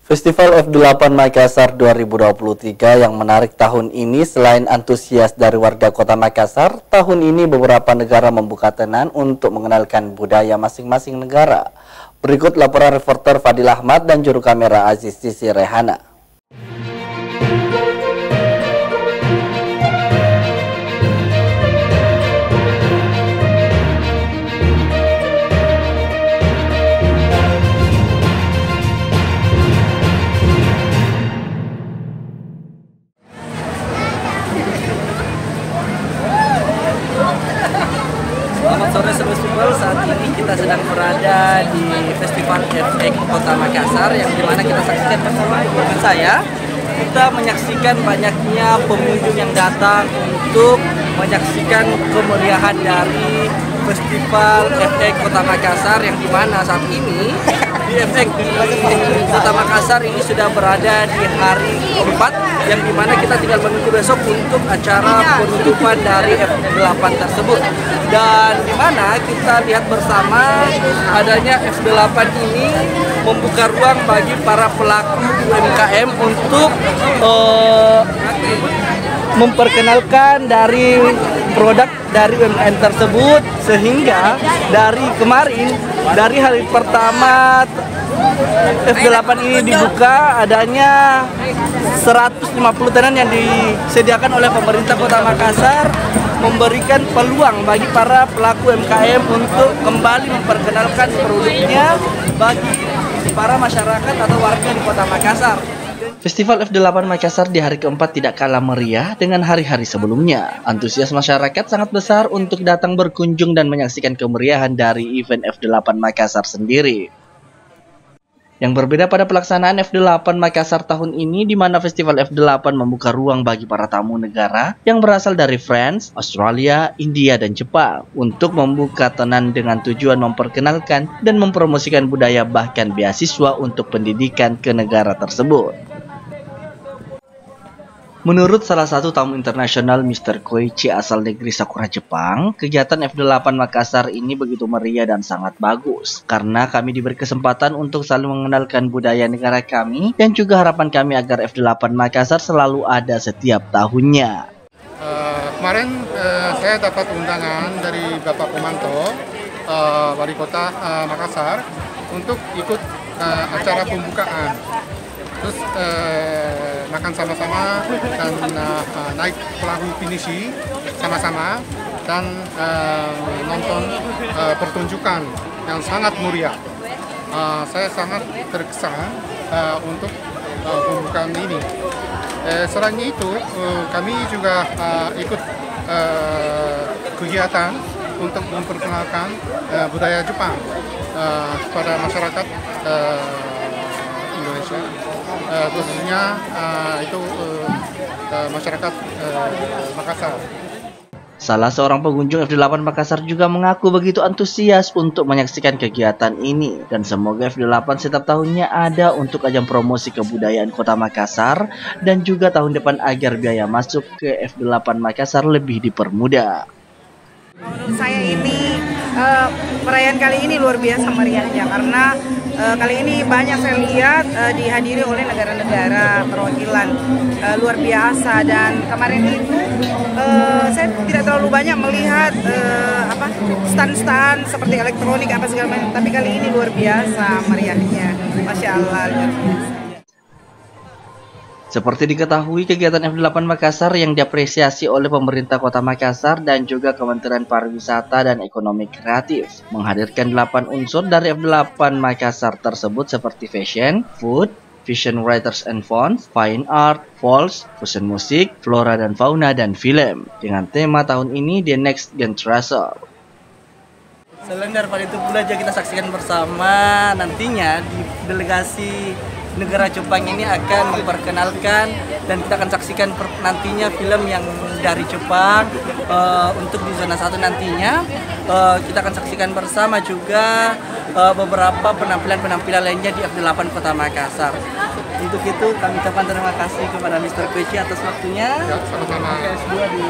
Festival F8 Makassar 2023 yang menarik tahun ini selain antusias dari warga kota Makassar, tahun ini beberapa negara membuka tenan untuk mengenalkan budaya masing-masing negara. Berikut laporan reporter Fadil Ahmad dan juru kamera Aziz Sisi Rehana. Selamat sore Sobat People, saat ini kita sedang berada di Festival FX Kota Makassar yang dimana kita saksikan bersama dengan saya. Kita menyaksikan banyaknya pengunjung yang datang untuk menyaksikan kemeriahan dari Festival FX Kota Makassar yang dimana saat ini di FX di Kota Makassar ini sudah berada di hari keempat yang dimana kita tinggal menunggu besok untuk acara penutupan dari F8 tersebut. Dan dimana kita lihat bersama adanya F8 ini membuka ruang bagi para pelaku UMKM untuk memperkenalkan dari produk dari UMKM tersebut, sehingga dari kemarin, dari hari pertama F8 ini dibuka, adanya 150 tenan yang disediakan oleh pemerintah Kota Makassar, memberikan peluang bagi para pelaku UMKM untuk kembali memperkenalkan produknya bagi para masyarakat atau warga di Kota Makassar. Festival F8 Makassar di hari keempat tidak kalah meriah dengan hari-hari sebelumnya. Antusias masyarakat sangat besar untuk datang berkunjung dan menyaksikan kemeriahan dari event F8 Makassar sendiri. Yang berbeda pada pelaksanaan F8 Makassar tahun ini, di mana Festival F8 membuka ruang bagi para tamu negara yang berasal dari France, Australia, India, dan Jepang untuk membuka tenan dengan tujuan memperkenalkan dan mempromosikan budaya bahkan beasiswa untuk pendidikan ke negara tersebut. Menurut salah satu tamu internasional Mr. Koichi asal negeri Sakura Jepang, kegiatan F8 Makassar ini begitu meriah dan sangat bagus karena kami diberi kesempatan untuk selalu mengenalkan budaya negara kami dan juga harapan kami agar F8 Makassar selalu ada setiap tahunnya. Kemarin saya dapat undangan dari Bapak Pomanto, Wali Kota Makassar, untuk ikut acara pembukaan. Terus makan sama-sama dan naik perahu pinisi sama-sama dan nonton pertunjukan yang sangat meriah. Saya sangat terkesan untuk pembukaan ini. Selain itu, kami juga ikut kegiatan untuk memperkenalkan budaya Jepang kepada masyarakat Indonesia, khususnya itu masyarakat Makassar. Salah seorang pengunjung F8 Makassar juga mengaku begitu antusias untuk menyaksikan kegiatan ini dan semoga F8 setiap tahunnya ada untuk ajang promosi kebudayaan Kota Makassar dan juga tahun depan agar biaya masuk ke F8 Makassar lebih dipermudah. Menurut saya ini perayaan kali ini luar biasa meriahnya karena kali ini banyak saya lihat dihadiri oleh negara-negara perwakilan luar biasa, dan kemarin itu saya tidak terlalu banyak melihat stand-stand seperti elektronik apa segala macam, tapi kali ini luar biasa meriahnya, Masya Allah, luar biasa. Seperti diketahui, kegiatan F8 Makassar yang diapresiasi oleh pemerintah Kota Makassar dan juga Kementerian Pariwisata dan Ekonomi Kreatif menghadirkan 8 unsur dari F8 Makassar tersebut seperti fashion, food, vision writers and fonts, fine art, falls, fusion musik, flora dan fauna, dan film dengan tema tahun ini The Next Gen Treasure. Selain daripada itu pula juga kita saksikan bersama nantinya di delegasi negara Jepang ini akan memperkenalkan dan kita akan saksikan nantinya film yang dari Jepang untuk di zona 1 nantinya. Kita akan saksikan bersama juga beberapa penampilan-penampilan lainnya di F8 Kota Makassar. Untuk itu kami ucapkan terima kasih kepada Mr. Koichi atas waktunya. Ya, sama-sama. S2 di